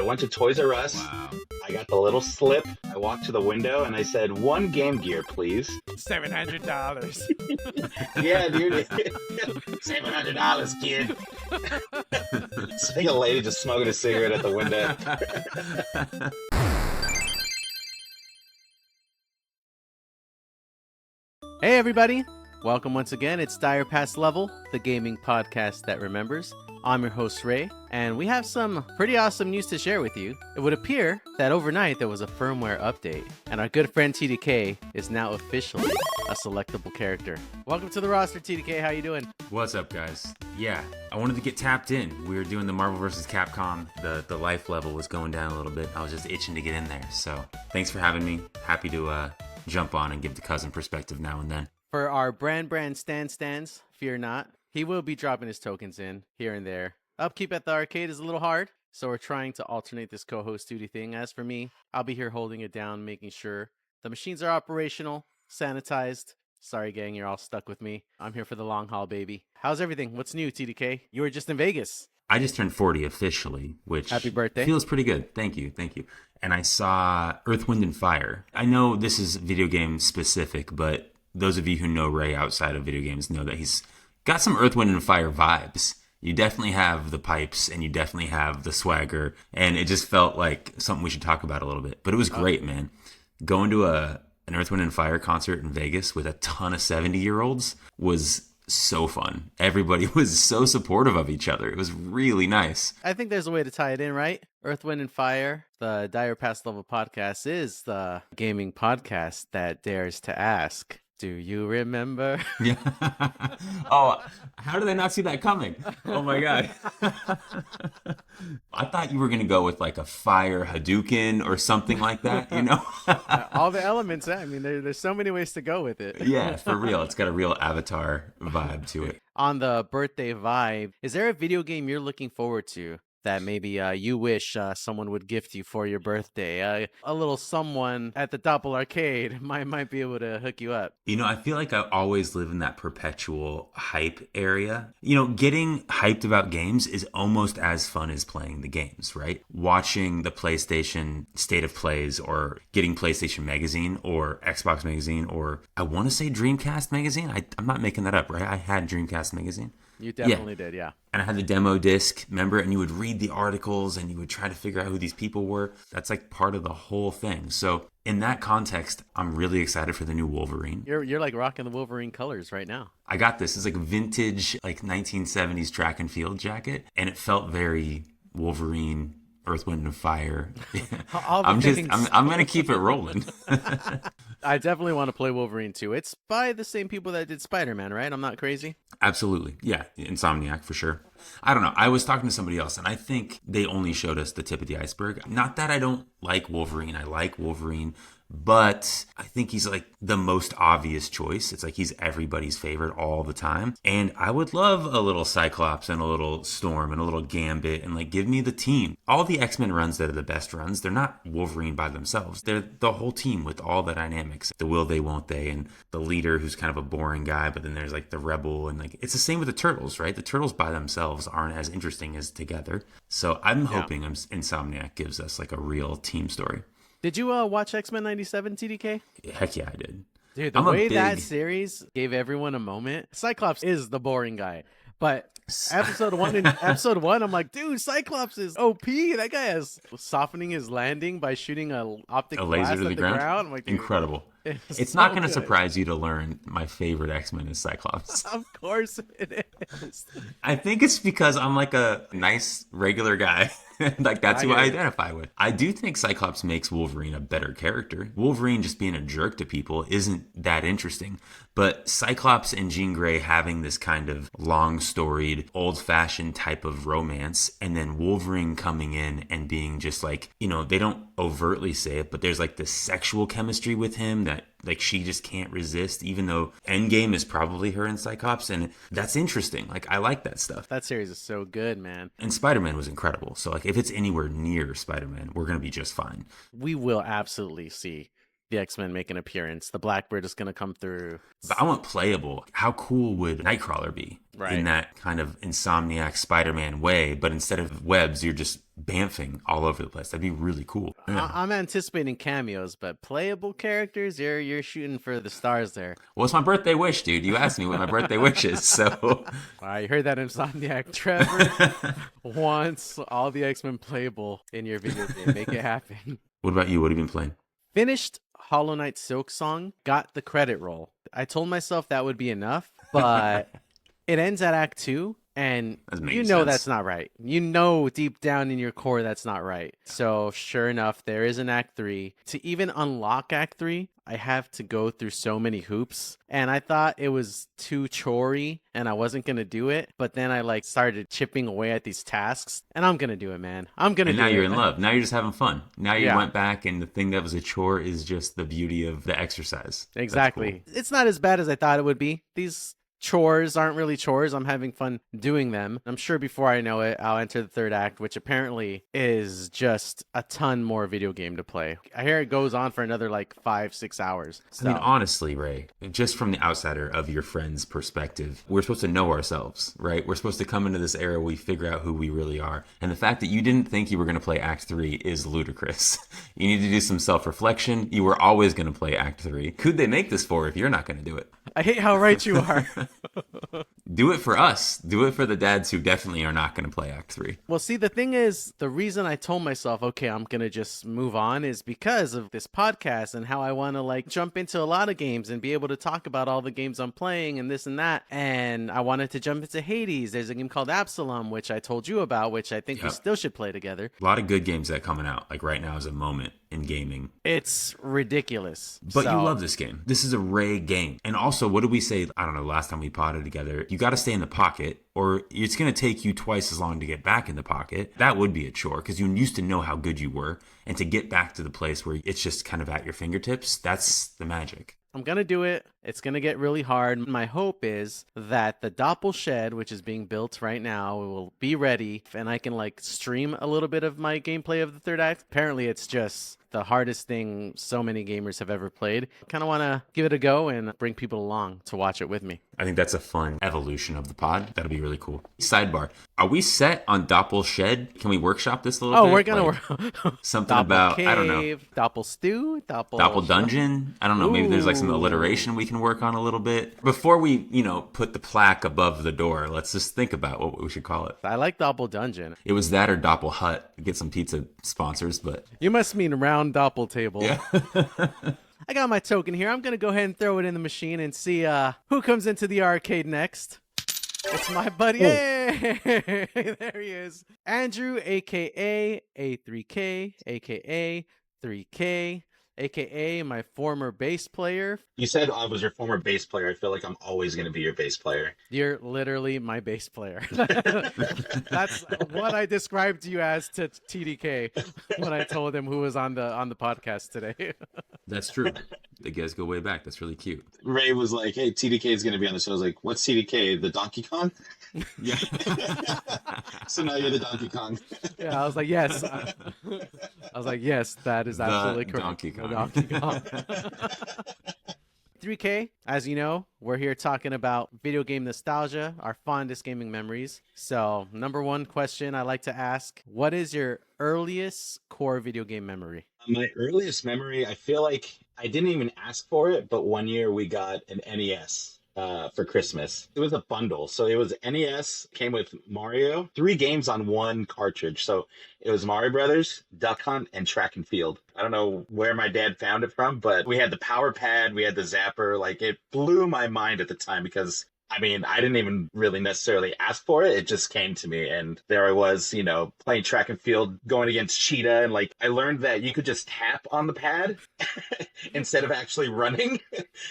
I went to Toys R Us. Wow. I got the little slip. I walked to the window and I said, "One Game Gear, please." $700. Yeah, dude. $700, kid. It's like a lady just smoking a cigarette at the window. Hey everybody! Welcome once again. It's Dire Past Level, the gaming podcast that remembers. I'm your host Ray, and we have some pretty awesome news to share with you. It would appear that overnight there was a firmware update, and our good friend TDK is now officially a selectable character. Welcome to the roster, TDK. How you doing? What's up, guys? Yeah, I wanted to get tapped in. We were doing the Marvel vs. Capcom. The life level was going down a little bit. I was just itching to get in there. So thanks for having me. Happy to jump on and give the cousin perspective now and then. For our brand stands, fear not. He will be dropping his tokens in here and there. Upkeep at the arcade is a little hard, so we're trying to alternate this co-host duty thing. As for me, I'll be here holding it down, making sure the machines are operational, sanitized. Sorry, gang, you're all stuck with me. I'm here for the long haul, baby. How's everything? What's new, TDK? You were just in Vegas. I just turned 40 officially, which Happy birthday. Feels pretty good. Thank you. And I saw Earth, Wind, and Fire. I know this is video game specific, but those of you who know Ray outside of video games know that he's got some Earth, Wind, and Fire vibes. You definitely have the pipes and you definitely have the swagger, and it just felt like something we should talk about a little bit. But it was great, man. Going to an Earth, Wind, and Fire concert in Vegas with a ton of 70-year-olds was so fun. Everybody was so supportive of each other. It was really nice. I think there's a way to tie it in, right? Earth, Wind, and Fire, the Dire Past Level podcast, is the gaming podcast that dares to ask, do you remember? Yeah. Oh, how did I not see that coming? Oh my God. I thought you were going to go with like a fire Hadouken or something like that, you know? All the elements, I mean, there's so many ways to go with it. Yeah, for real. It's got a real Avatar vibe to it. On the birthday vibe, is there a video game you're looking forward to that maybe you wish someone would gift you for your birthday? A little someone at the Doppel Arcade might be able to hook you up. You know, I feel like I always live in that perpetual hype area. You know, getting hyped about games is almost as fun as playing the games, right? Watching the PlayStation State of Plays or getting PlayStation Magazine or Xbox Magazine or I want to say Dreamcast Magazine. I'm not making that up, right? I had Dreamcast Magazine. You definitely did, yeah. And I had the demo disc, remember? And you would read the articles and you would try to figure out who these people were. That's like part of the whole thing. So in that context, I'm really excited for the new Wolverine. You're like rocking the Wolverine colors right now. I got this. It's like vintage, like 1970s track and field jacket. And it felt very Wolverine, Earth, Wind, and Fire. I'm going to keep it rolling. I definitely want to play Wolverine too. It's by the same people that did Spider-Man, right? I'm not crazy. Absolutely. Yeah. Insomniac for sure. I don't know. I was talking to somebody else and I think they only showed us the tip of the iceberg. Not that I don't like Wolverine. I like Wolverine, but I think he's like the most obvious choice. It's like he's everybody's favorite all the time. And I would love a little Cyclops and a little Storm and a little Gambit and like give me the team. All the X-Men runs that are the best runs, they're not Wolverine by themselves. They're the whole team with all the dynamics. The will they, won't they, and the leader who's kind of a boring guy, but then there's like the rebel and like it's the same with the Turtles, right? The Turtles by themselves aren't as interesting as together. So I'm hoping Insomniac gives us like a real team story. Did you watch X-Men 97, TDK? Heck yeah, I did. Dude, the way that series gave everyone a moment. Cyclops is the boring guy. But episode one, I'm like, dude, Cyclops is OP. That guy is softening his landing by shooting a laser to the ground. I'm like, incredible. It's not going to surprise you to learn my favorite X-Men is Cyclops. Of course it is. I think it's because I'm like a nice regular guy. Like that's who I identify with. I do think Cyclops makes Wolverine a better character. Wolverine just being a jerk to people isn't that interesting. But Cyclops and Jean Grey having this kind of long storied, old-fashioned type of romance, and then Wolverine coming in and being just like, you know, they don't overtly say it, but there's like this sexual chemistry with him that like she just can't resist, even though Endgame is probably her and Cyclops, and that's interesting. Like I like that stuff. That series is so good, man. And Spider-Man was incredible. So like if it's anywhere near Spider-Man, we're gonna be just fine. We will absolutely see the X-Men make an appearance. The Blackbird is going to come through. But I want playable. How cool would Nightcrawler be Right. in that kind of Insomniac Spider-Man way? But instead of webs, you're just bamfing all over the place. That'd be really cool. Yeah. I'm anticipating cameos, but playable characters, you're shooting for the stars there. Well, it's my birthday wish, dude. You asked me what my birthday wish is, so All right, you heard that, Insomniac. Trevor wants all the X-Men playable in your video game. Make it happen. What about you? What have you been playing? Finished Hollow Knight Silk Song, got the credit roll. I told myself that would be enough, but it ends at Act 2, and That you makes know sense. that's not right. You know deep down in your core that's not right. So sure enough, there is an Act 3. To even unlock Act 3, I have to go through so many hoops, and I thought it was too chorey and I wasn't going to do it, but then I like started chipping away at these tasks, and I'm going to do it, man. I'm going to And do now it. you're in love. Now you're just having fun. Now you Yeah. went back, and the thing that was a chore is just the beauty of the exercise. That's Exactly. cool. It's not as bad as I thought it would be. These chores aren't really chores. I'm having fun doing them. I'm sure before I know it, I'll enter the third act, which apparently is just a ton more video game to play. I hear it goes on for another like 5-6 hours. So, I mean, honestly, Ray, just from the outsider of your friend's perspective, we're supposed to know ourselves, right? We're supposed to come into this era where we figure out who we really are. And the fact that you didn't think you were going to play Act 3 is ludicrous. You need to do some self-reflection. You were always going to play Act 3. Who'd they make this for if you're not going to do it? I hate how right you are. Do it for us. Do it for the dads who definitely are not going to play Act 3. Well, see, the thing is, the reason I told myself, okay, I'm going to just move on is because of this podcast and how I want to like jump into a lot of games and be able to talk about all the games I'm playing and this and that. And I wanted to jump into Hades. There's a game called Absalom, which I told you about, which I think we Yep. still should play together. A lot of good games that coming out. Like right now is a moment in gaming. It's ridiculous. But So- you love this game. This is a Ray game. And also, what did we say? I don't know, last time we potted together. You got to stay in the pocket, or it's going to take you twice as long to get back in the pocket. That would be a chore because you used to know how good you were. And to get back to the place where it's just kind of at your fingertips, that's the magic. I'm going to do it. It's going to get really hard. My hope is that the Doppel shed, which is being built right now, will be ready and I can like stream a little bit of my gameplay of the third act. Apparently it's just the hardest thing so many gamers have ever played. Kind of want to give it a go and bring people along to watch it with me. I think that's a fun evolution of the pod. That'll be really cool. Sidebar. Are we set on Doppel Shed? Can we workshop this a little Oh, bit? we're going Like, to work. something Doppel about, cave, I don't know. Doppel stew, Doppel Dungeon? I don't know. Maybe there's like some Ooh. alliteration we can work on a little bit. Before we, put the plaque above the door, let's just think about what we should call it. I like Doppel Dungeon. It was that or Doppel Hut. Get some pizza sponsors, but You must mean round Doppel table. yeah. I got my token here. I'm going to go ahead and throw it in the machine and see who comes into the arcade next. It's my buddy. Hey, there he is. Andrew, a.k.a. A3K, a.k.a. 3K, a.k.a. my former bass player. You said I was your former bass player. I feel like I'm always going to be your bass player. You're literally my bass player. That's what I described you as to TDK when I told him who was on the podcast today. That's true. The guys go way back. That's really cute. Ray was like, hey, TDK is going to be on the show. I was like, what's TDK? The Donkey Kong? Yeah. So now you're the Donkey Kong. Yeah, I was like, yes. I was like, yes, that is The absolutely correct. Donkey The Kong. Donkey Kong. 3K, as you know, we're here talking about video game nostalgia, our fondest gaming memories. So, number one question I like to ask, what is your earliest core video game memory? My earliest memory, I feel like I didn't even ask for it, but one year we got an NES for Christmas. It was a bundle. So it was NES, came with Mario, 3 games on one cartridge. So it was Mario Brothers, Duck Hunt, and Track and Field. I don't know where my dad found it from, but we had the power pad, we had the zapper. Like, it blew my mind at the time because I mean, I didn't even really necessarily ask for it. It just came to me. And there I was, playing track and field, going against Cheetah. And like, I learned that you could just tap on the pad instead of actually running.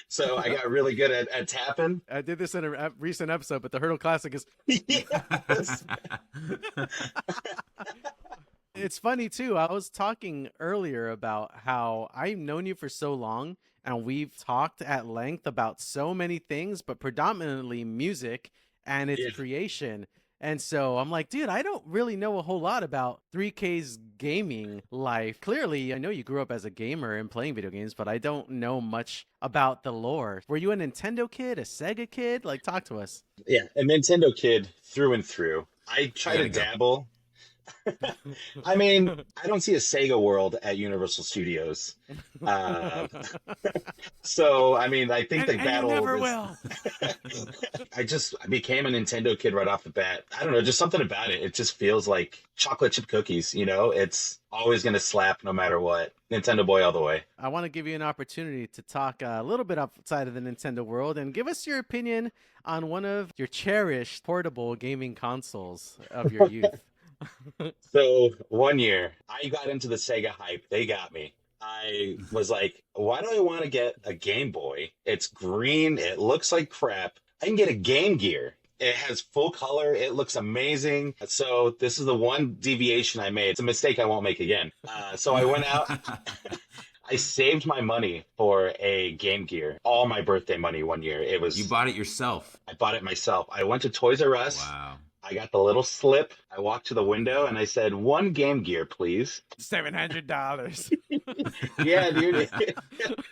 So I got really good at tapping. I did this in a recent episode, but the Hurdle Classic is... Yes. It's funny, too. I was talking earlier about how I've known you for so long, and we've talked at length about so many things, but predominantly music and its Yeah. creation. And so I'm like, dude, I don't really know a whole lot about 3K's gaming life. Clearly, I know you grew up as a gamer and playing video games, but I don't know much about the lore. Were you a Nintendo kid, a Sega kid? Like, talk to us. Yeah, a Nintendo kid through and through. I I try to gotta go. dabble. I mean, I don't see a Sega World at Universal Studios. Uh, so, I mean, I think the And you battle never was. will. I became a Nintendo kid right off the bat. I don't know, just something about it. It just feels like chocolate chip cookies, you know? It's always going to slap no matter what. Nintendo boy all the way. I want to give you an opportunity to talk a little bit outside of the Nintendo world and give us your opinion on one of your cherished portable gaming consoles of your youth. So, one year, I got into the Sega hype. They got me. I was like, why do I want to get a Game Boy? It's green. It looks like crap. I can get a Game Gear. It has full color. It looks amazing. So this is the one deviation I made. It's a mistake I won't make again. So I went out. I saved my money for a Game Gear. All my birthday money one year. It was. You bought it yourself. I bought it myself. I went to Toys R Us. Wow. I got the little slip. I walked to the window and I said, "One Game Gear, please." $700. Yeah, dude.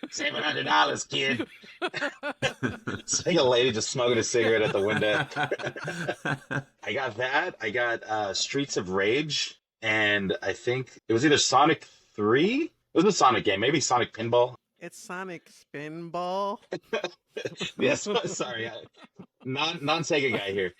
$700, kid. It's like a lady just smoking a cigarette at the window. I got that. I got Streets of Rage, and I think it was either Sonic 3. It was a Sonic game, maybe Sonic Pinball. It's Sonic Spinball. Yes, sorry, non-Sega guy here.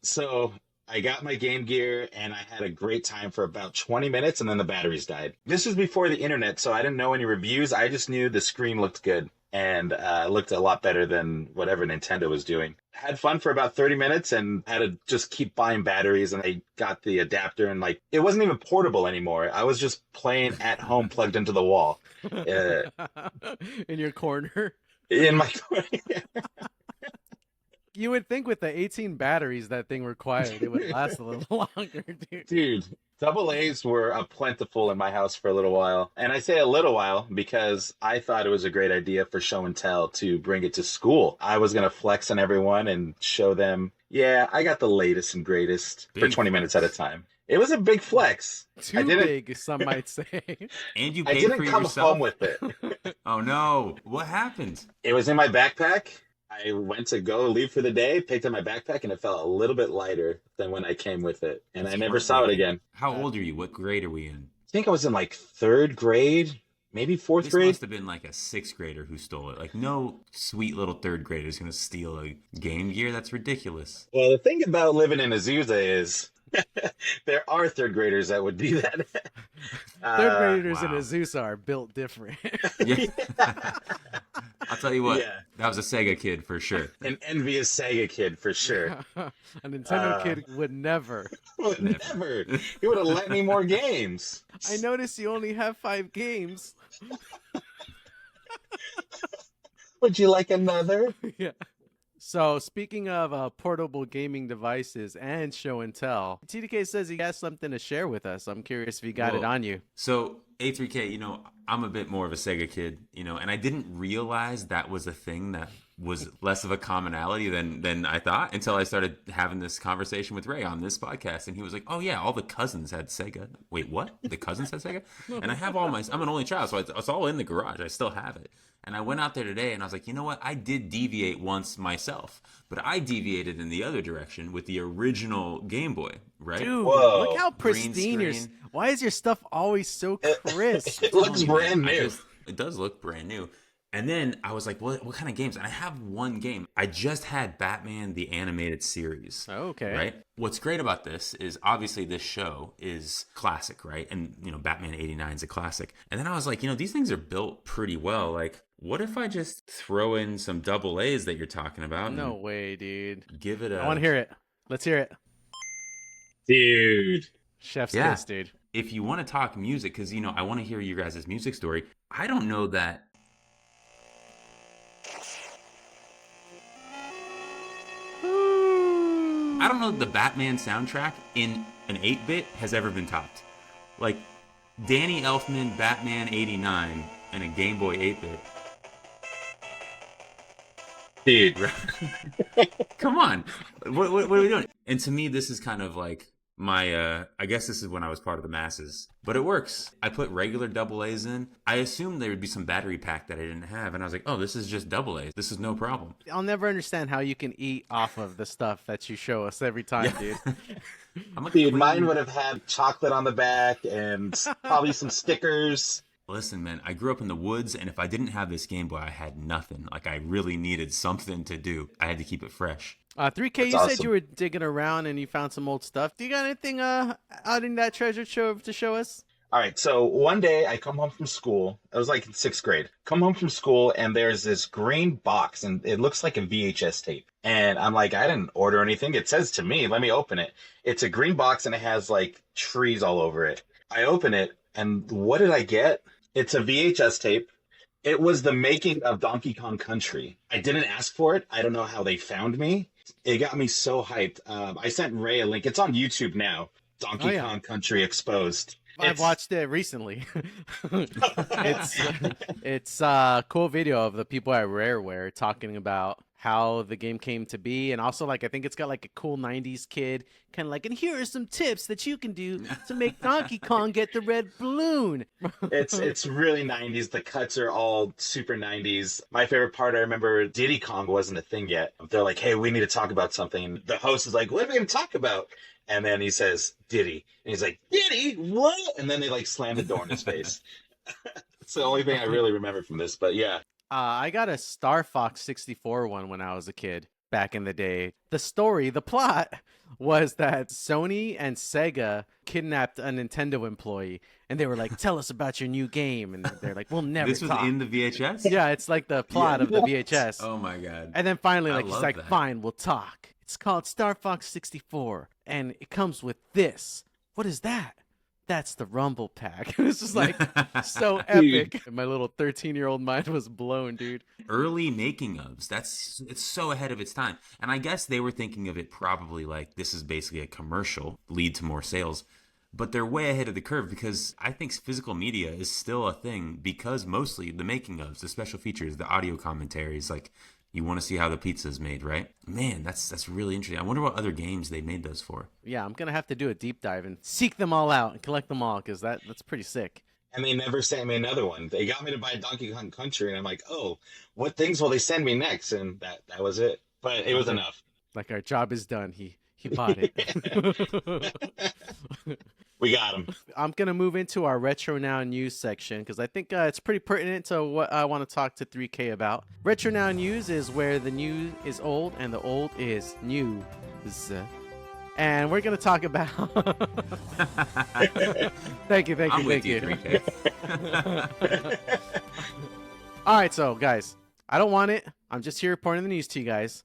So I got my Game Gear and I had a great time for about 20 minutes and then the batteries died. This was before the internet, so I didn't know any reviews. I just knew the screen looked good and looked a lot better than whatever Nintendo was doing. Had fun for about 30 minutes and had to just keep buying batteries, and I got the adapter, and like it wasn't even portable anymore. I was just playing at home plugged into the wall. In your corner. In my You would think with the 18 batteries that thing required, it would last a little longer, dude. Dude, double A's were plentiful in my house for a little while. And I say a little while because I thought it was a great idea for show and tell to bring it to school. I was going to flex on everyone and show them, yeah, I got the latest and greatest for 20 minutes at a time. It was a big flex. Too big, some might say. And you I paid didn't for it come yourself? home with it. Oh, no. What happened? It was in my backpack. I went to go leave for the day, picked up my backpack, and it felt a little bit lighter than when I came with it. And I never saw it again. How old are you? What grade are we in? I think I was in like third grade, maybe fourth This grade. must have been like a sixth grader who stole it. Like, no sweet little third grader is going to steal a Game Gear. That's ridiculous. Well, the thing about living in Azusa is there are third graders that would do that. Third graders in wow. Azusa are built different. Yeah. I'll tell you what, Yeah. that was a Sega kid for sure. An envious Sega kid for sure. A Nintendo kid would never. Would never. He would have let me more games. I noticed you only have 5 games. Would you like another? Yeah. So, speaking of portable gaming devices and show and tell, TDK says he has something to share with us. I'm curious if you got it Well, on you. So A3K, I'm a bit more of a Sega kid, and I didn't realize that was a thing that was less of a commonality than I thought until I started having this conversation with Ray on this podcast, and he was like, "Oh yeah, all the cousins had Sega." Wait, what? The cousins had Sega? And I have I'm an only child, so it's all in the garage. I still have it. And I went out there today and I was like, you know what? I did deviate once myself, but I deviated in the other direction with the original Game Boy, right? Dude, Whoa. look how Green pristine your... screen. Why is your stuff always so crisp? It looks brand new. It does look brand new. And then I was like, what kind of games? And I have one game. I just had Batman the Animated Series. Okay. Right? What's great about this is obviously this show is classic, right? And, Batman 89 is a classic. And then I was like, these things are built pretty well. Like, what if I just throw in some double A's that you're talking about? No way, dude. Give it a... I want to hear it. Let's hear it. Dude. Chef's Yeah. kiss, dude. If you want to talk music, because, I want to hear your guys' music story. I don't know that... I don't know that the Batman soundtrack in an 8-bit has ever been topped. Like, Danny Elfman, Batman 89, and a Game Boy 8-bit. Dude, Come on. What are we doing? And to me, this is kind of like my, I guess this is when I was part of the masses, but it works. I put regular double A's in. I assumed there would be some battery pack that I didn't have. And I was like, oh, this is just double A's. This is no problem. I'll never understand how you can eat off of the stuff that you show us every time, dude. I'm a dude, clean- mine would have had chocolate on the back and probably some stickers. Listen, man, I grew up in the woods, and if I didn't have this Game Boy, I had nothing. Like, I really needed something to do. I had to keep it fresh. 3K, That's you said awesome. you were digging around and you found some old stuff. Do you got anything out in that treasure trove to show us? All right, so one day I come home from school. I was like in 6th grade. Come home from school, and there's this green box, and it looks like a VHS tape. And I'm like, I didn't order anything. It says to me, let me open it. It's a green box, and it has like trees all over it. I open it, and what did I get? It's a VHS tape. It was the making of Donkey Kong Country. I didn't ask for it. I don't know how they found me. It got me so hyped. I sent Ray a link. It's on YouTube now. Donkey Kong Country Exposed. I've watched it recently. it's a cool video of the people at Rareware talking about how the game came to be, and also like I think it's got like a cool 90s kid kind of like, and here are some tips that you can do to make Donkey Kong get the red balloon. It's really 90s. The cuts are all super 90s. My favorite part, I remember Diddy Kong wasn't a thing yet. They're like, hey, we need to talk about something. The host is like, what are we going to talk about? And then he says, Diddy. And he's like, Diddy? What? And then they like slam the door in his face. It's the only thing I really remember from this. But yeah. I got a Star Fox 64 one when I was a kid back in the day. The story, the plot was that Sony and Sega kidnapped a Nintendo employee, and they were like, tell us about your new game. And they're like, we'll never This was talk. in the VHS? Yeah, it's like the plot of the VHS. Oh, my God. And then finally, I like, he's love like, that. fine, we'll talk. It's called Star Fox 64, and it comes with this. What is that? That's the Rumble Pack. It's just like so epic. My little 13-year-old mind was blown, dude. Early making ofs. It's so ahead of its time. And I guess they were thinking of it probably like this is basically a commercial, lead to more sales. But they're way ahead of the curve because I think physical media is still a thing because mostly the making ofs, the special features, the audio commentaries, like you want to see how the pizza is made, right? Man, that's really interesting. I wonder what other games they made those for. Yeah, I'm going to have to do a deep dive and seek them all out and collect them all because that's pretty sick. And they never sent me another one. They got me to buy Donkey Kong Country, and I'm like, oh, what things will they send me next? And that was it. But it was enough. Like, our job is done. He bought it. We got him. I'm going to move into our Retro Now News section because I think it's pretty pertinent to what I want to talk to 3K about. Retro Now News is where the new is old and the old is new. And we're going to talk about... Thank you. I'm with you, 3K. All right, so guys, I don't want it. I'm just here reporting the news to you guys.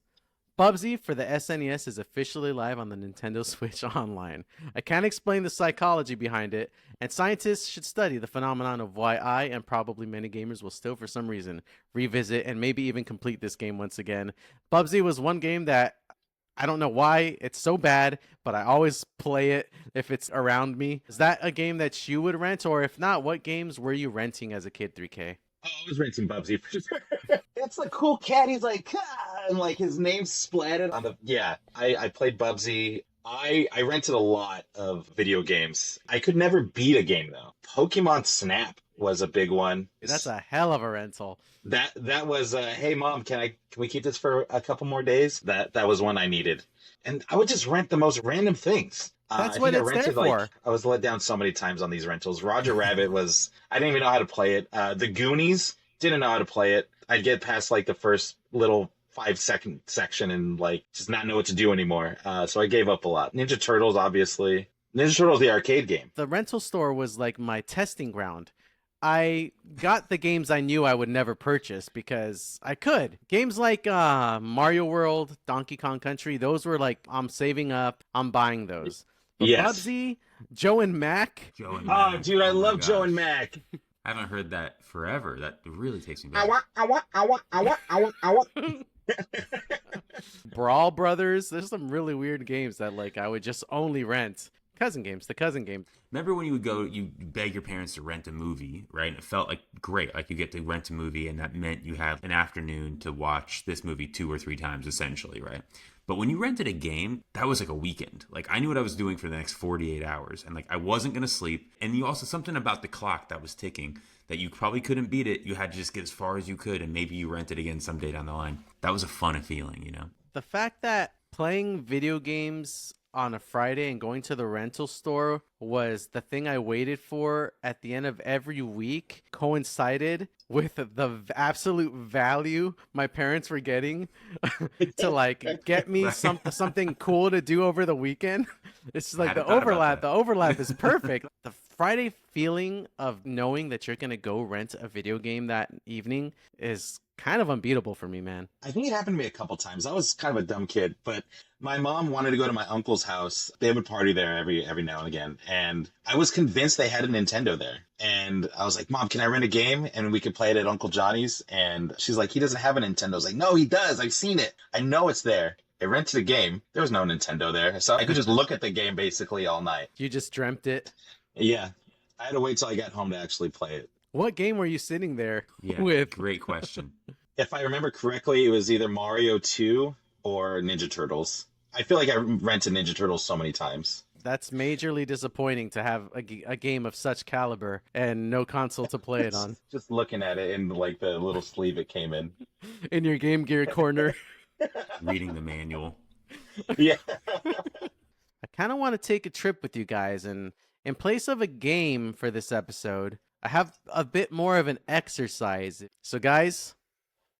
Bubsy for the SNES is officially live on the Nintendo Switch Online. I can't explain the psychology behind it, and scientists should study the phenomenon of why I and probably many gamers will still, for some reason, revisit and maybe even complete this game once again. Bubsy was one game that I don't know why it's so bad, but I always play it if it's around me. Is that a game that you would rent, or if not, what games were you renting as a kid, 3K? Oh, I was renting Bubsy for sure. It's the cool cat. He's like, ah, and like his name's splatted on the. Yeah, I played Bubsy. I rented a lot of video games. I could never beat a game though. Pokemon Snap was a big one. That's a hell of a rental. That was hey mom, can we keep this for a couple more days? That was one I needed. And I would just rent the most random things. That's I what think it's there for. I was let down so many times on these rentals. Roger Rabbit was, I didn't even know how to play it. The Goonies, didn't know how to play it. I'd get past like the first little 5-second section and like just not know what to do anymore. So I gave up a lot. Ninja Turtles, obviously. Ninja Turtles, the arcade game. The rental store was like my testing ground. I got the games I knew I would never purchase because I could. Games like Mario World, Donkey Kong Country, those were like, I'm saving up, I'm buying those. But Yes. Bubsy, Joe and Mac. Joe and Oh, Mac. dude, I Oh my love Joe gosh. and Mac. I haven't heard that forever. That really takes me back. I want. Brawl Brothers. There's some really weird games that like I would just only rent Cousin games, the cousin game. Remember when you would go, you beg your parents to rent a movie, right? And it felt like great. Like you get to rent a movie, and that meant you have an afternoon to watch this movie 2 or 3 times, essentially, right? But when you rented a game, that was like a weekend. Like I knew what I was doing for the next 48 hours, and like I wasn't going to sleep. And you also, something about the clock that was ticking, that you probably couldn't beat it. You had to just get as far as you could, and maybe you rent it again someday down the line. That was a fun feeling, you know? The fact that playing video games on a Friday and going to the rental store was the thing I waited for at the end of every week coincided with the absolute value my parents were getting to like get me something cool to do over the weekend. It's like the overlap is perfect. The Friday feeling of knowing that you're going to go rent a video game that evening is kind of unbeatable for me, man. I think it happened to me a couple times. I was kind of a dumb kid, but my mom wanted to go to my uncle's house. They would party there every now and again, and I was convinced they had a Nintendo there. And I was like, Mom, can I rent a game and we could play it at Uncle Johnny's? And she's like, he doesn't have a Nintendo. I was like, no, he does. I've seen it. I know it's there. I rented a game. There was no Nintendo there, so I could just look at the game basically all night. You just dreamt it. Yeah, I had to wait till I got home to actually play it. What game were you sitting there Yeah, with? great question. If I remember correctly, it was either Mario 2 or Ninja Turtles. I feel like I rented Ninja Turtles so many times. That's majorly disappointing to have a game of such caliber and no console to play it on. Just looking at it in like the little sleeve it came in. In your Game Gear corner. Reading the manual. Yeah. I kind of want to take a trip with you guys, and in place of a game for this episode, I have a bit more of an exercise. So guys,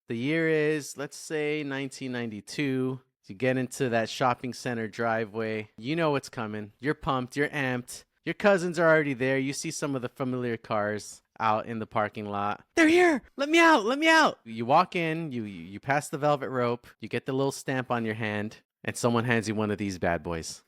the year is, let's say, 1992. You get into that shopping center driveway. You know what's coming. You're pumped. You're amped. Your cousins are already there. You see some of the familiar cars out in the parking lot. They're here. Let me out. Let me out. You walk in. You pass the velvet rope. You get the little stamp on your hand, and someone hands you one of these bad boys.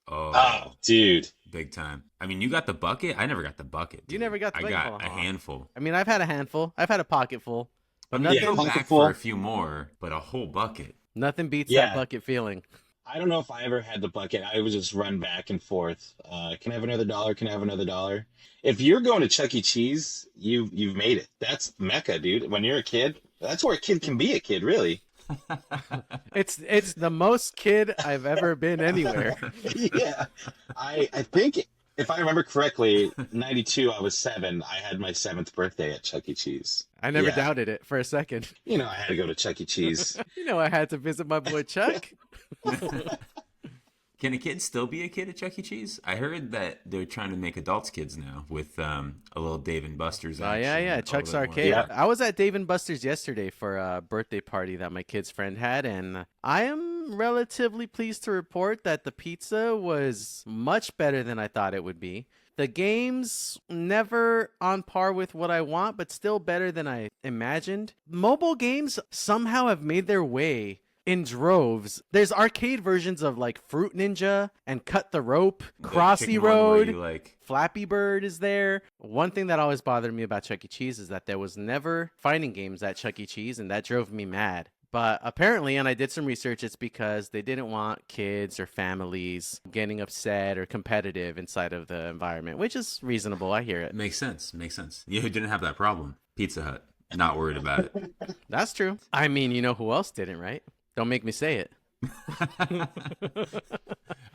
Oh, dude. Big time. I mean, you got the bucket? I never got the bucket. Dude. You never got the bucket? I got a handful. I mean, I've had a handful. I've had a pocket full. But I mean, nothing, go back full. for a few more, but a whole bucket. nothing beats Yeah. that bucket feeling. I don't know if I ever had the bucket. I would just run back and forth. Can I have another dollar? Can I have another dollar? If you're going to Chuck E. Cheese, you've made it. That's Mecca, dude. When you're a kid, that's where a kid can be a kid, really. It's the most kid I've ever been anywhere. Yeah. I think, if I remember correctly, 92, I was 7. I had my 7th birthday at Chuck E. Cheese. I never Yeah. doubted it for a second. You know, I had to go to Chuck E. Cheese. You know, I had to visit my boy Chuck. Can a kid still be a kid at Chuck E. Cheese? I heard that they're trying to make adults kids now with a little Dave and Buster's. Oh, action yeah. and Chuck's all that Arcade. one. Yeah. I was at Dave and Buster's yesterday for a birthday party that my kid's friend had, and I am relatively pleased to report that the pizza was much better than I thought it would be. The games, never on par with what I want, but still better than I imagined. Mobile games somehow have made their way in droves. There's arcade versions of like Fruit Ninja and Cut the Rope, The Crossy chicken one where Road. you, like, Flappy Bird is there. One thing that always bothered me about Chuck E. Cheese is that there was never fighting games at Chuck E. Cheese, and that drove me mad. But apparently, and I did some research, it's because they didn't want kids or families getting upset or competitive inside of the environment, which is reasonable. I hear it. makes sense. Makes sense. You didn't have that problem. Pizza Hut. Not worried about it. That's true. I mean, you know who else didn't, right? Don't make me say it.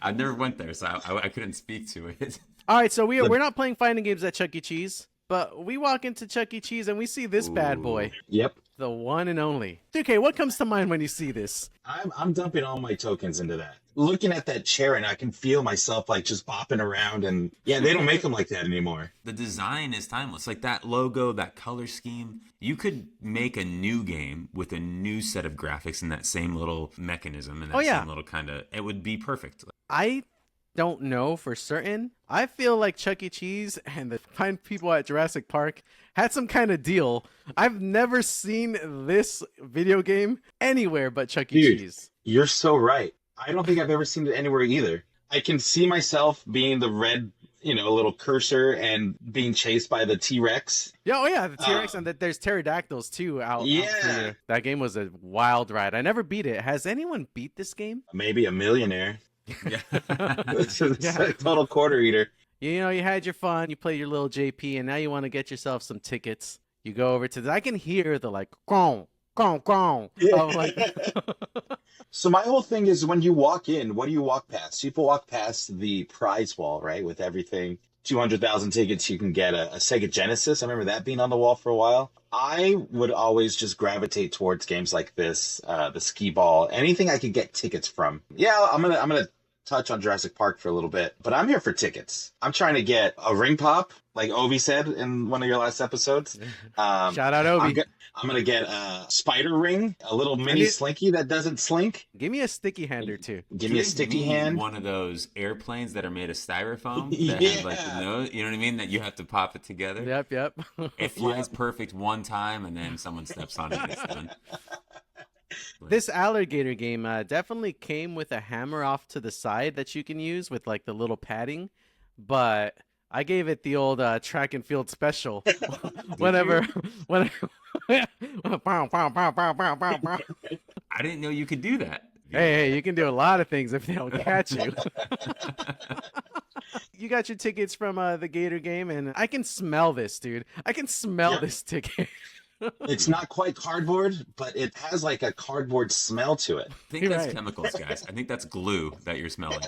I never went there, so I couldn't speak to it. All right, so we're not playing fighting games at Chuck E. Cheese, but we walk into Chuck E. Cheese and we see this bad boy, Yep. the one and only. Okay, what comes to mind when you see this? I'm dumping all my tokens into that. Looking at that chair, and I can feel myself like just bopping around. And yeah, they don't make them like that anymore. The design is timeless. Like that logo, that color scheme. You could make a new game with a new set of graphics and that same little mechanism and that same little kind of. It would be perfect. I don't know for certain. I feel like Chuck E. Cheese and the fine people at Jurassic Park had some kind of deal. I've never seen this video game anywhere but Chuck E. Dude. Cheese. You're so right. I don't think I've ever seen it anywhere either. I can see myself being the red, little cursor and being chased by the T-Rex. Yeah, oh yeah, the T-Rex, and that there's pterodactyls too out. Yeah. Out that game was a wild ride. I never beat it. Has anyone beat this game? Maybe a millionaire. Yeah. It's Yeah. a total quarter eater. You know, you had your fun, you played your little JP, and now you want to get yourself some tickets. You go over to I can hear the like, gong, gong, gong. Yeah. Of like, So my whole thing is when you walk in, what do you walk past? People walk past the prize wall, right? With everything. 200,000 tickets, you can get a Sega Genesis. I remember that being on the wall for a while. I would always just gravitate towards games like this, the skee ball, anything I could get tickets from. Yeah, I'm gonna touch on Jurassic Park for a little bit, but I'm here for tickets. I'm trying to get a ring pop, like Ovi said in one of your last episodes. shout out I'm, Obi. go- I'm gonna get a spider ring, a little mini need- slinky that doesn't slink. Give me a sticky hand or two. Give me a sticky hand. One of those airplanes that are made of styrofoam that Yeah. have like the nose, you know what I mean? That you have to pop it together. Yep. It flies perfect one time and then someone steps on it and it's done. This alligator game definitely came with a hammer off to the side that you can use with like the little padding, but I gave it the old track and field special. whenever. Pow, pow, pow, pow, pow, pow, pow. I didn't know you could do that. Hey, you can do a lot of things if they don't catch you. You got your tickets from the Gator game, and I can smell this, dude. I can smell this ticket. It's not quite cardboard, but it has like a cardboard smell to it. I think You're that's right. chemicals, guys. I think that's glue that you're smelling.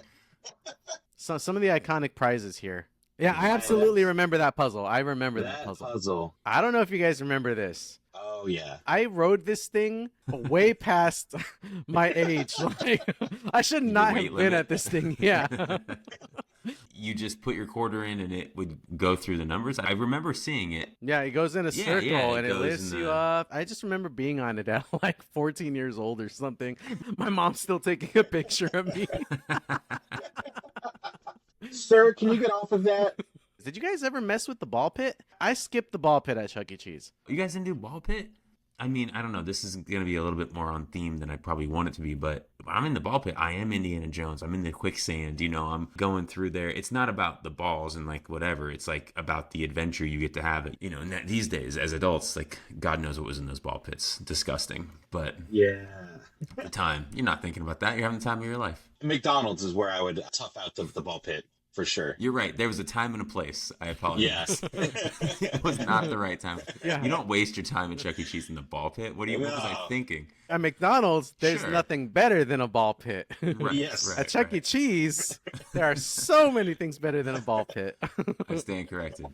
So some of the iconic prizes here. Yeah, I absolutely remember that puzzle. I remember that That puzzle. I don't know if you guys remember this. Oh yeah. I rode this thing way past my age. Like, I should not weight have been limit. at this thing. Yeah. You just put your quarter in and it would go through the numbers. I remember seeing it. Yeah, it goes in a Yeah, circle yeah, it and it goes lifts in you the- up. I just remember being on it at like 14 years old or something. My mom's still taking a picture of me. Sir, can you get off of that? Did you guys ever mess with the ball pit? I skipped the ball pit at Chuck E. Cheese. You guys didn't do ball pit? I mean, I don't know. This is going to be a little bit more on theme than I probably want it to be, but I'm in the ball pit. I am Indiana Jones. I'm in the quicksand. You know, I'm going through there. It's not about the balls and like whatever. It's like about the adventure you get to have. It. You know, and these days as adults, like God knows what was in those ball pits. Disgusting. But Yeah. at the time, you're not thinking about that. You're having the time of your life. McDonald's is where I would tough out the ball pit for sure. You're right. There was a time and a place. I apologize. Yeah. It was not the right time. Yeah. You don't waste your time at Chuck E. Cheese in the ball pit. What was No. I thinking? At McDonald's, there's Sure. nothing better than a ball pit. Right, Yes. right, At Chuck E. right. Cheese, there are so many things better than a ball pit. I stand corrected.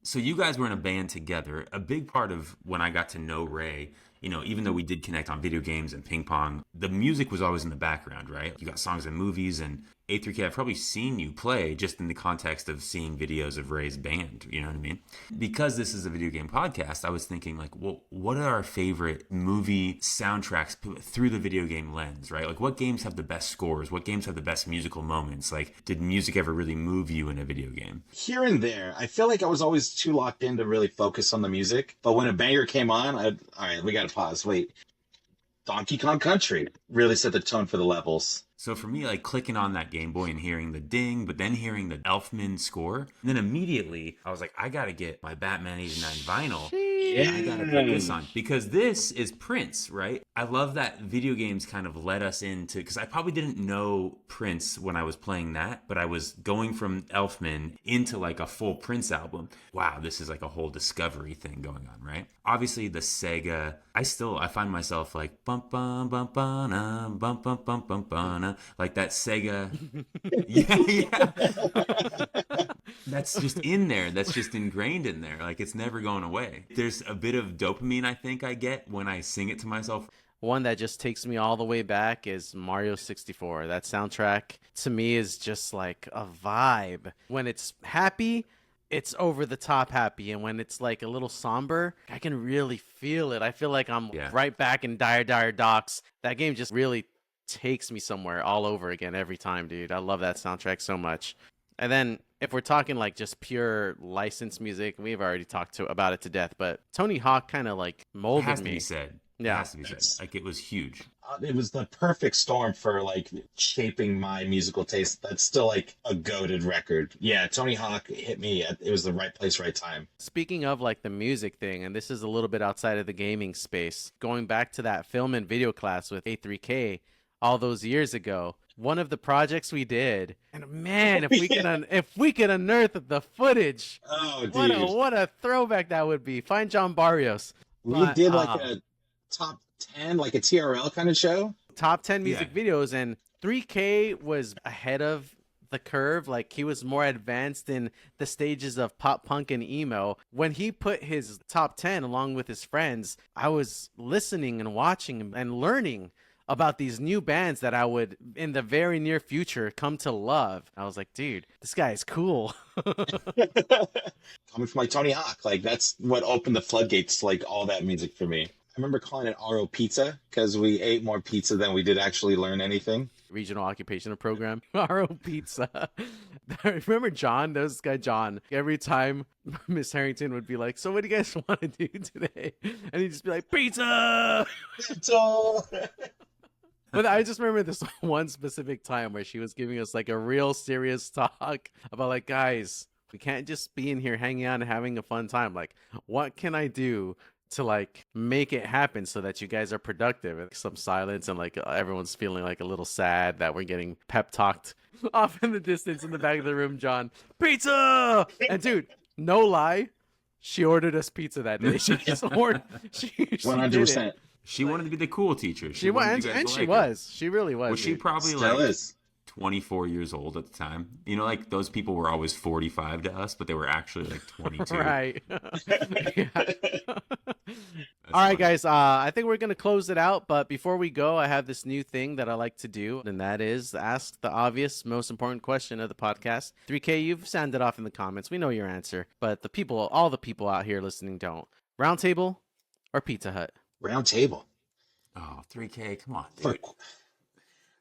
So you guys were in a band together. A big part of when I got to know Ray, you know, even though we did connect on video games and ping pong, the music was always in the background, right? You got songs and movies, and A3K, I've probably seen you play just in the context of seeing videos of Ray's band, you know what I mean? Because this is a video game podcast, I was thinking like, well, what are our favorite movie soundtracks through the video game lens, right? Like what games have the best scores? What games have the best musical moments? Like did music ever really move you in a video game? Here and there, I feel like I was always too locked in to really focus on the music. But when a banger came on, all right, we got to pause. Wait. Donkey Kong Country really set the tone for the levels. So for me, like clicking on that Game Boy and hearing the ding, but then hearing the Elfman score, and then immediately I was like, I gotta get my Batman '89 vinyl. Yeah. I gotta put this on because this is Prince, right? I love that video games kind of led us into, because I probably didn't know Prince when I was playing that, but I was going from Elfman into like a full Prince album. Wow, this is like a whole discovery thing going on, right? Obviously the Sega, I find myself like bum bum bum bum bum bum bum bum bum, like that Sega. Yeah. That's just in there. That's just ingrained in there. Like it's never going away. There's a bit of dopamine I think I get when I sing it to myself. One that just takes me all the way back is Mario 64. That soundtrack to me is just like a vibe. When it's happy, it's over the top happy. And when it's like a little somber, I can really feel it. I feel like I'm right back in Dire Docks. That game just really takes me somewhere all over again every time, dude. I love that soundtrack so much. And then if we're talking like just pure licensed music, we've already talked about it to death, but Tony Hawk kind of like molded It has to me. be said. Yeah. It has to be said. Like it was huge. It was the perfect storm for like shaping my musical taste. That's still like a goated record. Yeah, Tony Hawk hit me. It was the right place, right time. Speaking of like the music thing, and this is a little bit outside of the gaming space, going back to that film and video class with A3K all those years ago, one of the projects we did. And man, if we could unearth the footage, Oh, dude. what a throwback that would be. Find John Barrios. We But, did like a top 10, like a TRL kind of show. top 10 music videos, and 3K was ahead of the curve. Like, he was more advanced in the stages of pop punk and emo. When he put his top 10 along with his friends, I was listening and watching and learning about these new bands that I would in the very near future come to love. I was like, dude, this guy is cool. Coming from like Tony Hawk, like that's what opened the floodgates to like all that music for me. I remember calling it RO Pizza because we ate more pizza than we did actually learn anything. Regional Occupational Program, RO Pizza. Remember John? There was this guy John. Every time Miss Harrington would be like, so what do you guys want to do today? And he'd just be like, pizza! But I just remember this one specific time where she was giving us like a real serious talk about like, guys, we can't just be in here hanging out and having a fun time. Like, what can I do to like make it happen so that you guys are productive? And some silence, and like everyone's feeling like a little sad that we're getting pep talked off in the distance in the back of the room. John, pizza! And dude, no lie, she ordered us pizza that day. She just ordered. She 100%. She wanted to be the cool teacher. She was, and she was. She really was. Was she probably Still like is. 24 years old at the time? You know, like those people were always 45 to us, but they were actually like 22. Right. All right, guys. I think we're going to close it out. But before we go, I have this new thing that I like to do, and that is ask the obvious, most important question of the podcast. 3K, you've sounded off in the comments. We know your answer, but the people, all the people out here listening don't. Round Table or Pizza Hut? Round Table. Oh, 3K, come on, dude.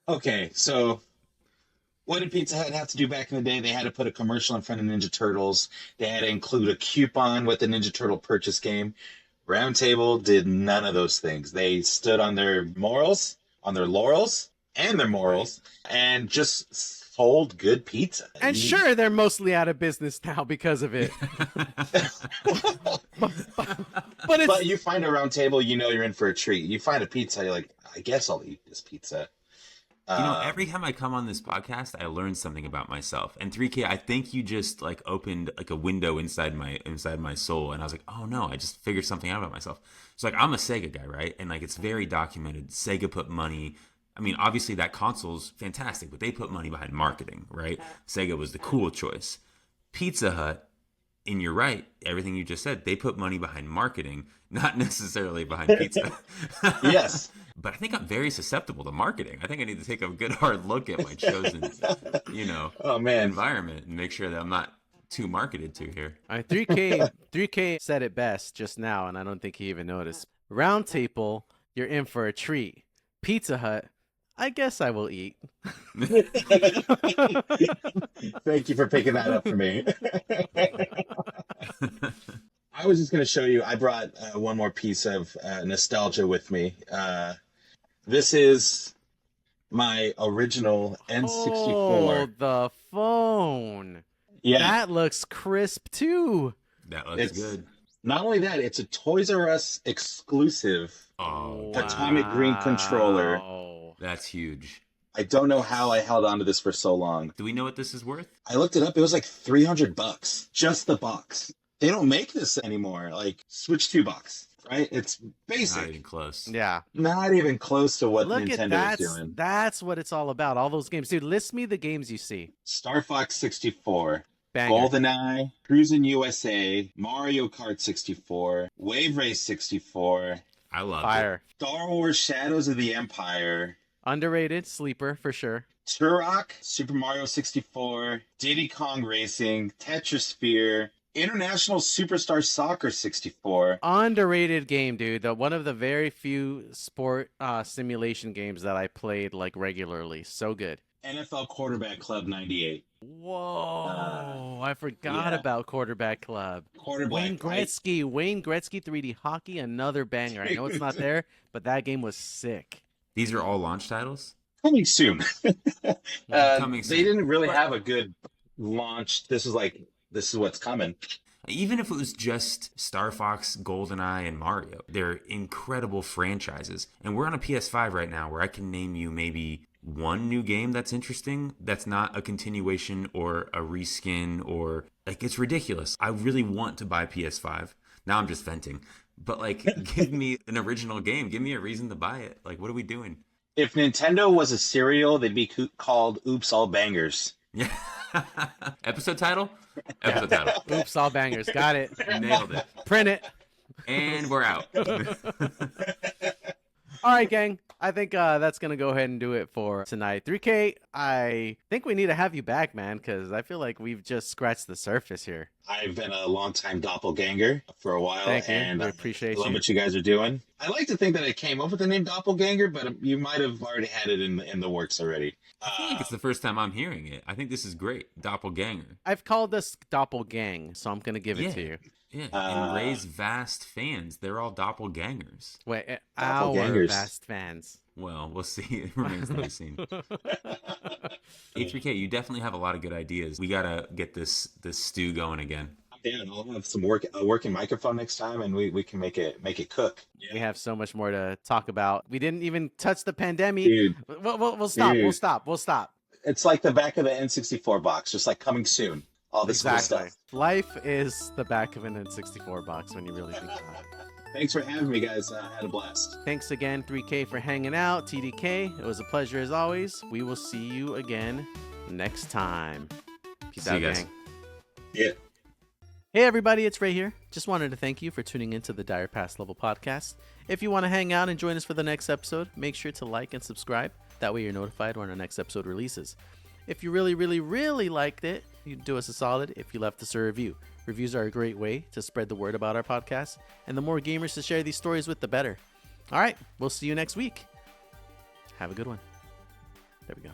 Okay, so what did Pizza Hut have to do back in the day? They had to put a commercial in front of Ninja Turtles. They had to include a coupon with the Ninja Turtle purchase game. Round Table did none of those things. They stood on their morals, on their laurels, and their morals, and just sold good pizza. And sure, they're mostly out of business now because of it. But you find a Round Table, you know you're in for a treat. You find a pizza, you're like, I guess I'll eat this pizza. You know, every time I come on this podcast, I learn something about myself. And 3K, I think you just like opened like a window inside my soul, and I was like, oh no, I just figured something out about myself. So like, I'm a Sega guy, right? And like, it's very documented. Sega put money. I mean, obviously that console's fantastic, but they put money behind marketing, right? Sega was the cool choice. Pizza Hut, and you're right, everything you just said, they put money behind marketing, not necessarily behind pizza. Yes. But I think I'm very susceptible to marketing. I think I need to take a good hard look at my chosen, environment and make sure that I'm not too marketed to here. All right, 3K said it best just now, and I don't think he even noticed. Round Table, you're in for a treat. Pizza Hut, I guess I will eat. Thank you for picking that up for me. I was just going to show you, I brought one more piece of nostalgia with me. This is my original N64. Oh, the phone. Yeah. That looks crisp, too. That looks good. Not only that, it's a Toys R Us exclusive Atomic Green controller. That's huge. I don't know how I held on to this for so long. Do we know what this is worth? I looked it up. It was like $300, just the box. They don't make this anymore. Like Switch 2 box, right? It's basic. Not even close. Yeah. Not even close to what Look Nintendo at is doing. That's what it's all about. All those games. Dude, list me the games you see. Star Fox 64. Banger. GoldenEye, Cruisin' USA, Mario Kart 64, Wave Race 64. I love Fire. Star Wars Shadows of the Empire. Underrated. Sleeper, for sure. Turok, Super Mario 64, Diddy Kong Racing, Tetrasphere, International Superstar Soccer 64. Underrated game, dude. One of the very few sport simulation games that I played like regularly. So good. NFL Quarterback Club 98. Whoa, I forgot about Quarterback Club. Wayne Gretzky 3D Hockey, another banger. I know it's not there, but that game was sick. These are all launch titles? Coming soon. Coming soon. They didn't really have a good launch. This is what's coming. Even if it was just Star Fox, GoldenEye, and Mario, they're incredible franchises. And we're on a PS5 right now where I can name you maybe one new game that's interesting that's not a continuation or a reskin or like it's ridiculous. I really want to buy PS5. Now I'm just venting. But like give me an original game. Give me a reason to buy it. Like what are we doing? If Nintendo was a cereal, they'd be called Oops All Bangers. Yeah. Episode title? Episode title. Oops, all bangers. Got it. Nailed it. Print it. And we're out. All right, gang. I think that's going to go ahead and do it for tonight. 3K, I think we need to have you back, man, because I feel like we've just scratched the surface here. I've been a longtime doppelganger for a while, Thank you. and We I appreciate love you. what you guys are doing. I like to think that I came up with the name doppelganger, but you might have already had it in the works already. I feel like it's the first time I'm hearing it. I think this is great. Doppelganger. I've called this doppelgang, so I'm going to give it to you. Yeah. And Ray's vast fans, they're all doppelgangers. Wait, our Doppelgangers. vast fans. Well, we'll see. It remains to be seen. A3K, you definitely have a lot of good ideas. We gotta get this stew going again. Yeah, and I'll have some a working microphone next time, and we can make it cook. We have so much more to talk about. We didn't even touch the pandemic. Dude, We'll stop. Dude. We'll stop. it's like the back of the N64 box, just like coming soon. All this cool Exactly. stuff. Life is the back of an N64 box when you really think about it. Thanks for having me, guys. I had a blast. Thanks again, 3K, for hanging out. TDK, it was a pleasure as always. We will see you again next time. Peace See out, you guys. gang. Yeah. Hey everybody, it's Ray here. Just wanted to thank you for tuning into the Dire Pass Level podcast. If you want to hang out and join us for the next episode, make sure to like and subscribe. That way you're notified when our next episode releases. If you really, really, really liked it, you'd do us a solid if you left us a review. Reviews are a great way to spread the word about our podcast, and the more gamers to share these stories with, the better. All right, we'll see you next week. Have a good one. There we go.